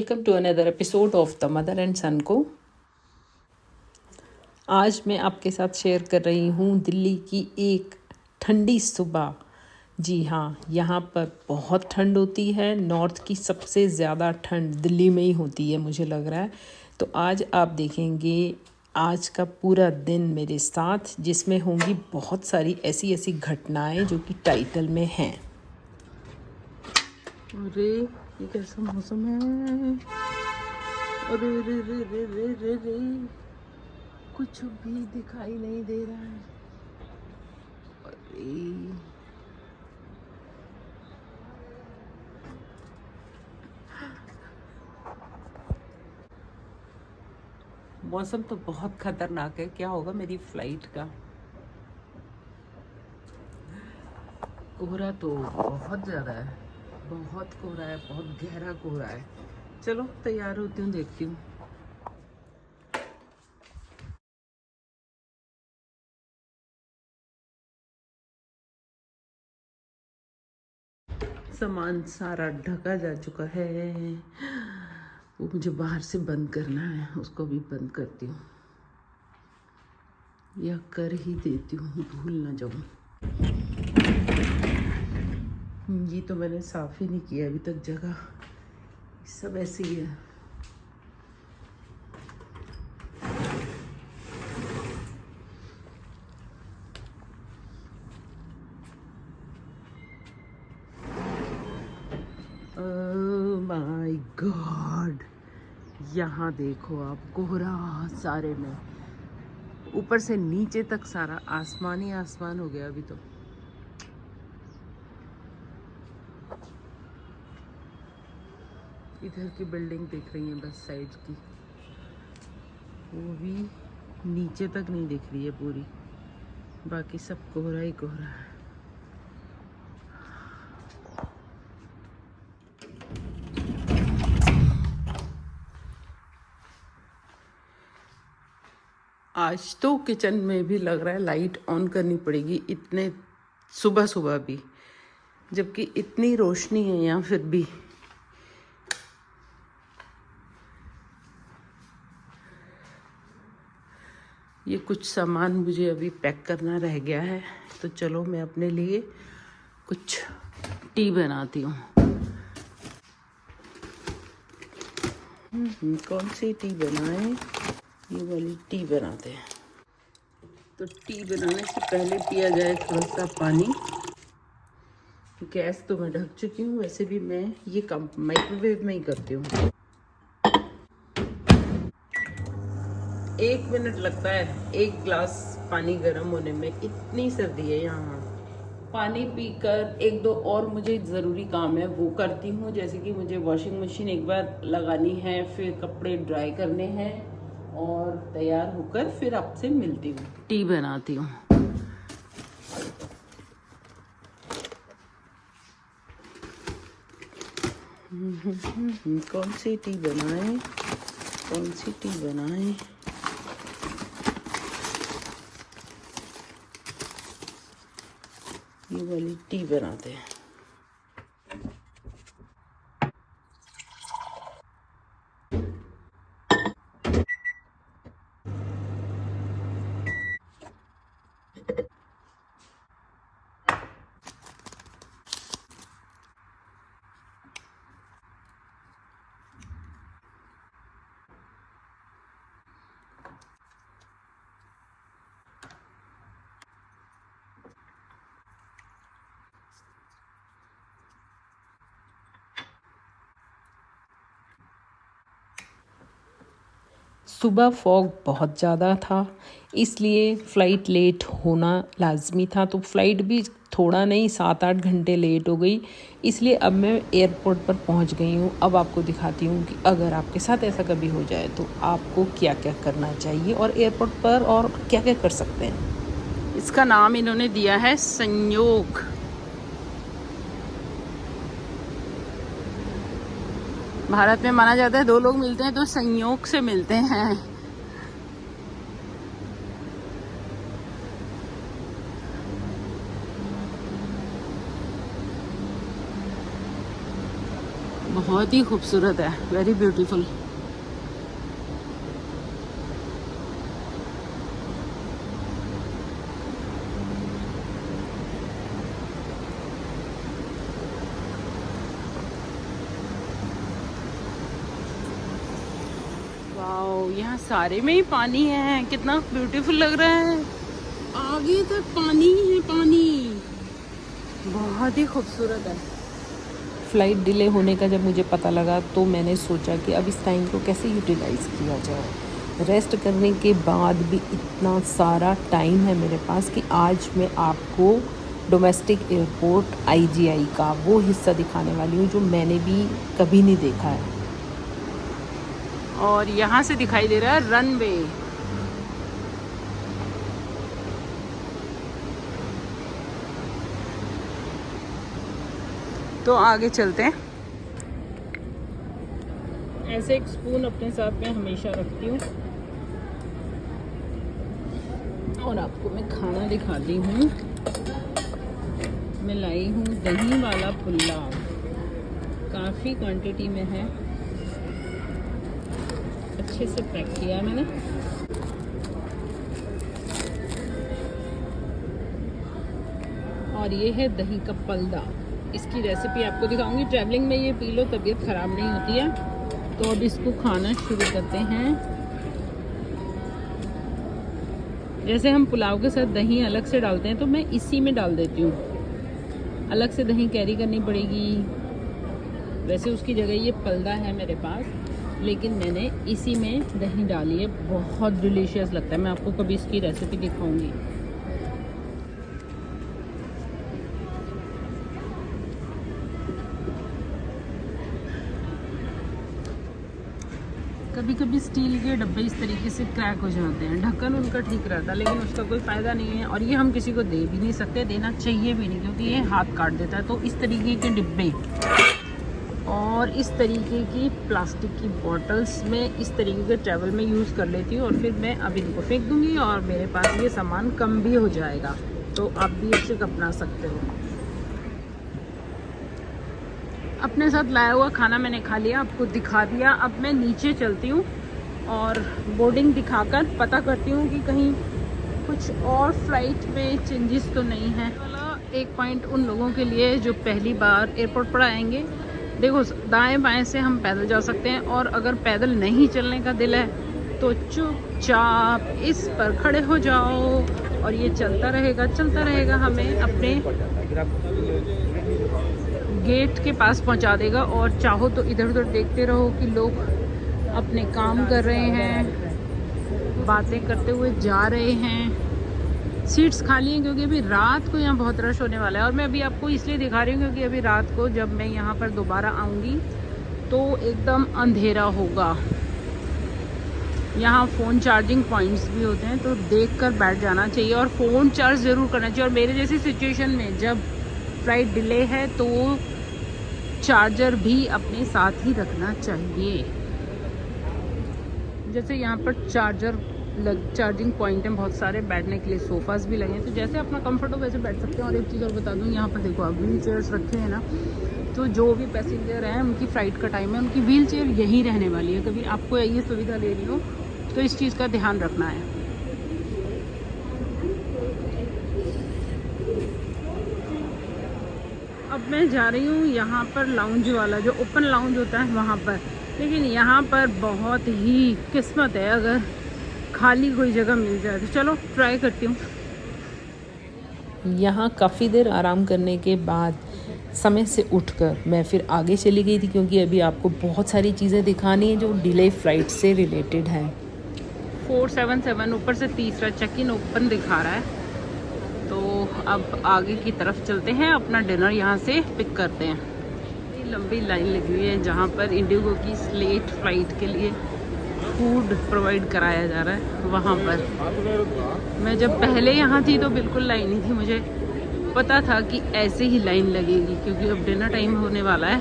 Welcome to another episode of the mother and son को। आज मैं आपके साथ शेयर कर रही हूँ दिल्ली की एक ठंडी सुबह। जी हाँ, यहाँ पर बहुत ठंड होती है। नॉर्थ की सबसे ज़्यादा ठंड दिल्ली में ही होती है मुझे लग रहा है। तो आज आप देखेंगे आज का पूरा दिन मेरे साथ, जिसमें होंगी बहुत सारी ऐसी ऐसी घटनाएं जो कि टाइटल में हैं। अरे ये कैसा मौसम है। अरे रे रे रे रे रे रे, कुछ भी दिखाई नहीं दे रहा है। अरे मौसम तो बहुत खतरनाक है। क्या होगा मेरी फ्लाइट का। कोहरा तो बहुत ज़्यादा है, बहुत कोहरा है, बहुत गहरा कोहरा है। चलो तैयार होती हूँ, देखती हूँ। सामान सारा ढका जा चुका है। वो मुझे बाहर से बंद करना है, उसको भी बंद करती हूँ या कर ही देती हूँ, भूल ना जाऊँ। ये तो मैंने साफ ही नहीं किया अभी तक जगह, सब ऐसे ही है। ओह माय गॉड, यहाँ देखो आप, कोहरा सारे में, ऊपर से नीचे तक सारा आसमान ही आसमान हो गया अभी तो। इधर की बिल्डिंग दिख रही है बस साइड की, वो भी नीचे तक नहीं दिख रही है पूरी, बाकी सब कोहरा ही कोहरा है। आज तो किचन में भी लग रहा है लाइट ऑन करनी पड़ेगी, इतने सुबह सुबह भी, जबकि इतनी रोशनी है यहाँ फिर भी। ये कुछ सामान मुझे अभी पैक करना रह गया है, तो चलो मैं अपने लिए कुछ टी बनाती हूँ। कौन सी टी बनाएं? ये वाली टी बनाते हैं। तो टी बनाने से पहले पिया जाए थोड़ा सा पानी। गैस तो मैं ढक चुकी हूँ, वैसे भी मैं ये कम माइक्रोवेव में ही करती हूँ। 1 मिनट लगता है एक ग्लास पानी गर्म होने में, इतनी सर्दी है यहाँ। पानी पीकर एक दो और मुझे ज़रूरी काम है वो करती हूँ, जैसे कि मुझे वॉशिंग मशीन एक बार लगानी है, फिर कपड़े ड्राई करने हैं, और तैयार होकर फिर आपसे मिलती हूँ। टी बनाती हूँ। कौन सी टी बनाएं, कौन सी टी बनाएं? ये वाली टी बनाते हैं। सुबह फॉग बहुत ज़्यादा था, इसलिए फ़्लाइट लेट होना लाजमी था। तो फ़्लाइट भी थोड़ा नहीं 7-8 घंटे लेट हो गई, इसलिए अब मैं एयरपोर्ट पर पहुंच गई हूं। अब आपको दिखाती हूं कि अगर आपके साथ ऐसा कभी हो जाए तो आपको क्या क्या करना चाहिए, और एयरपोर्ट पर और क्या क्या कर सकते हैं। इसका नाम इन्होंने दिया है संयोग। भारत में माना जाता है 2 लोग मिलते हैं तो संयोग से मिलते हैं। बहुत ही खूबसूरत है, वेरी ब्यूटीफुल। वाओ, यहाँ सारे में ही पानी है, कितना ब्यूटीफुल लग रहा है। आगे तक पानी ही है, पानी बहुत ही खूबसूरत है। फ़्लाइट डिले होने का जब मुझे पता लगा तो मैंने सोचा कि अब इस टाइम को कैसे यूटिलाइज़ किया जाए। रेस्ट करने के बाद भी इतना सारा टाइम है मेरे पास कि आज मैं आपको डोमेस्टिक एयरपोर्ट IGI का वो हिस्सा दिखाने वाली हूँ जो मैंने भी कभी नहीं देखा है। और यहाँ से दिखाई दे रहा है रनवे। तो आगे चलते हैं। ऐसे एक स्पून अपने साथ में हमेशा रखती हूँ। और आपको मैं खाना दिखाती हूँ। मैं लाई हूँ दही वाला पुलाव, काफ़ी क्वांटिटी में है, अच्छे से पैक किया है मैंने। और ये है दही का पलदा, इसकी रेसिपी आपको दिखाऊंगी। ट्रैवलिंग में ये पी लो, तबीयत ख़राब नहीं होती है। तो अब इसको खाना शुरू करते हैं। जैसे हम पुलाव के साथ दही अलग से डालते हैं तो मैं इसी में डाल देती हूँ, अलग से दही कैरी करनी पड़ेगी। वैसे उसकी जगह ये पलदा है मेरे पास, लेकिन मैंने इसी में दही डाली है। बहुत डिलीशियस लगता है, मैं आपको कभी इसकी रेसिपी दिखाऊंगी। कभी कभी स्टील के डब्बे इस तरीके से क्रैक हो जाते हैं, ढक्कन उनका ठीक रहता है लेकिन उसका कोई फ़ायदा नहीं है। और ये हम किसी को दे भी नहीं सकते, देना चाहिए भी नहीं, क्योंकि ये हाथ काट देता है। तो इस तरीके के डिब्बे और इस तरीके की प्लास्टिक की बॉटल्स में इस तरीके के ट्रैवल में यूज़ कर लेती हूँ। और फिर मैं अब इनको फेंक दूँगी और मेरे पास ये सामान कम भी हो जाएगा। तो आप भी इससे अपना सकते हो। अपने साथ लाया हुआ खाना मैंने खा लिया, आपको दिखा दिया। अब मैं नीचे चलती हूँ और बोर्डिंग दिखाकर पता करती हूँ कि कहीं कुछ और फ्लाइट में चेंजेस तो नहीं है। एक पॉइंट उन लोगों के लिए जो पहली बार एयरपोर्ट पर आएंगे, देखो दाएं बाएं से हम पैदल जा सकते हैं, और अगर पैदल नहीं चलने का दिल है तो चुपचाप इस पर खड़े हो जाओ और ये चलता रहेगा हमें अपने गेट के पास पहुंचा देगा। और चाहो तो इधर उधर देखते रहो कि लोग अपने काम कर रहे हैं, बातें करते हुए जा रहे हैं। सीट्स खाली हैं क्योंकि अभी रात को यहाँ बहुत रश होने वाला है। और मैं अभी आपको इसलिए दिखा रही हूँ क्योंकि अभी रात को जब मैं यहाँ पर दोबारा आऊँगी तो एकदम अंधेरा होगा। यहाँ फ़ोन चार्जिंग पॉइंट्स भी होते हैं, तो देख कर बैठ जाना चाहिए और फ़ोन चार्ज ज़रूर करना चाहिए। और मेरे जैसी सिचुएशन में जब फ्लाइट डिले है तो चार्जर भी अपने साथ ही रखना चाहिए। जैसे यहाँ पर चार्जिंग पॉइंट हैं बहुत सारे, बैठने के लिए सोफ़ास भी लगे हैं, तो जैसे अपना कंफर्ट हो वैसे बैठ सकते हैं। और एक चीज़ और बता दूँ, यहाँ पर देखो आप व्हील चेयर्स रखे हैं ना, तो जो भी पैसेंजर हैं उनकी फ़्लाइट का टाइम है, उनकी व्हील चेयर यहीं रहने वाली है। कभी आपको ये सुविधा लेनी हो तो इस चीज़ का ध्यान रखना है। अब मैं जा रही हूँ यहाँ पर लाउंज वाला, जो ओपन लाउंज होता है वहाँ पर। लेकिन यहाँ पर बहुत ही किस्मत है अगर खाली कोई जगह मिल जाए तो। चलो ट्राई करती हूँ। यहाँ काफ़ी देर आराम करने के बाद समय से उठकर मैं फिर आगे चली गई थी, क्योंकि अभी आपको बहुत सारी चीज़ें दिखानी है जो डिले फ़्लाइट से रिलेटेड है। 477 ऊपर से तीसरा चेक इन ओपन दिखा रहा है। तो अब आगे की तरफ चलते हैं, अपना डिनर यहाँ से पिक करते हैं। लंबी लाइन लगी हुई है जहाँ पर इंडिगो की स्लेट फ़्लाइट के लिए फूड प्रोवाइड कराया जा रहा है। वहाँ पर मैं जब पहले यहाँ थी तो बिल्कुल लाइन ही थी, मुझे पता था कि ऐसे ही लाइन लगेगी क्योंकि अब डिनर टाइम होने वाला है।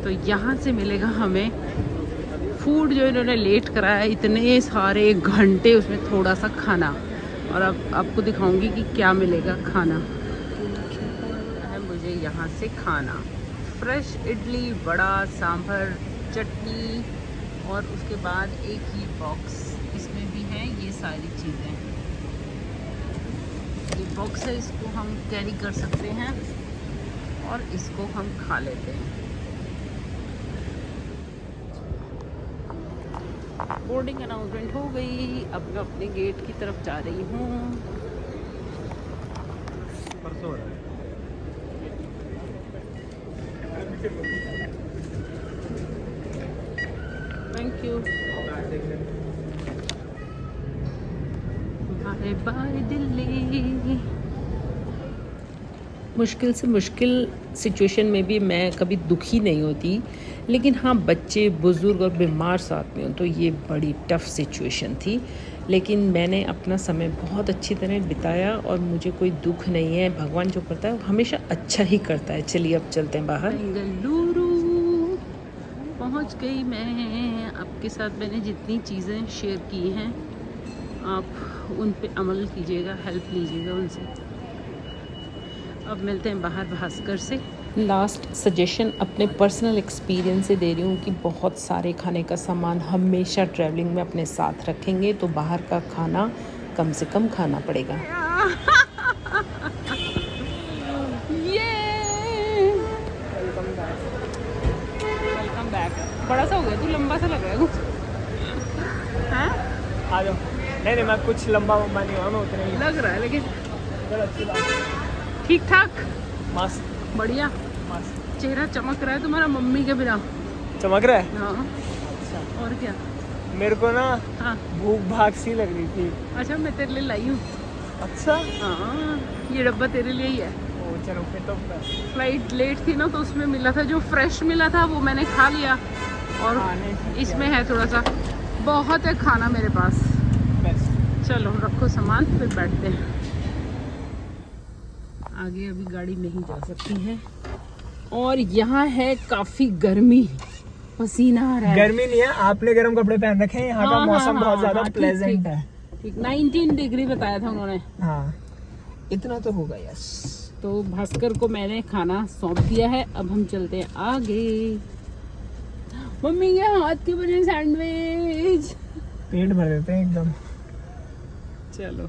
तो यहाँ से मिलेगा हमें फूड जो इन्होंने लेट कराया है, इतने सारे घंटे उसमें थोड़ा सा खाना। और अब आपको दिखाऊंगी कि क्या मिलेगा खाना है मुझे यहाँ से खाना। फ्रेश इडली, वड़ा, सांभर, चटनी और उसके बाद एक ही बॉक्स इसमें भी है ये सारी चीज़ें। ये बॉक्स है, इसको हम कैरी कर सकते हैं और इसको हम खा लेते हैं। बोर्डिंग अनाउंसमेंट हो गई, अब मैं अपने गेट की तरफ जा रही हूँ। Thank you. Bye bye Delhi. मुश्किल से मुश्किल सिचुएशन में भी मैं कभी दुखी नहीं होती, लेकिन हाँ बच्चे, बुज़ुर्ग और बीमार साथ में हो तो ये बड़ी टफ़ सिचुएशन थी। लेकिन मैंने अपना समय बहुत अच्छी तरह बिताया और मुझे कोई दुख नहीं है। भगवान जो करता है वो हमेशा अच्छा ही करता है। चलिए अब चलते हैं बाहर। बेंगलुरु पहुँच गई मैं। आपके साथ मैंने जितनी चीज़ें शेयर की हैं आप उन पे अमल कीजिएगा, हेल्प लीजिएगा उनसे। अब मिलते हैं बाहर भास्कर से। लास्ट सजेशन अपने पर्सनल एक्सपीरियंस से दे रही हूँ कि बहुत सारे खाने का सामान हमेशा ट्रैवलिंग में अपने साथ रखेंगे तो बाहर का खाना कम से कम खाना पड़ेगा। Welcome back. बड़ा सा हो गया तू, लंबा सा लग रहा है कुछ। हाँ आ जाओ। नहीं मैं कुछ लंबा वंबा नहीं हुआ, मैं उतना ही लग रहा है, लेकिन अच्छी बात। ठीक ठाक, मस्त बढ़िया। मस्त चेहरा चमक रहा है तुम्हारा मम्मी के बिना। चमक रहा है। हाँ अच्छा, और क्या। मेरे को ना हाँ भूख भाग सी लग रही थी। अच्छा, मैं तेरे लिए लाई हूँ। अच्छा हाँ ये डब्बा तेरे लिए ही है। ओ चलो फिर तो फ्लाइट लेट थी ना तो उसमें मिला था, जो फ्रेश मिला था वो मैंने खा लिया और इसमें है थोड़ा सा, बहुत है खाना मेरे पास। चलो रखो सामान, फिर बैठते हैं। आगे अभी गाड़ी नहीं जा सकती है और यहाँ है काफ़ी गर्मी, पसीना आ रहा है। गर्मी नहीं है, आपने गर्म कपड़े पहन रखे हैं। यहाँ का मौसम बहुत ज्यादा प्लेजेंट है। ठीक 19 डिग्री बताया था उन्होंने। हाँ इतना तो होगा। यस, तो भास्कर को मैंने खाना सौंप दिया है। अब हम चलते हैं आगे। मम्मी के हाथ के बने सैंडविच, पेट भर देते हैं एकदम। चलो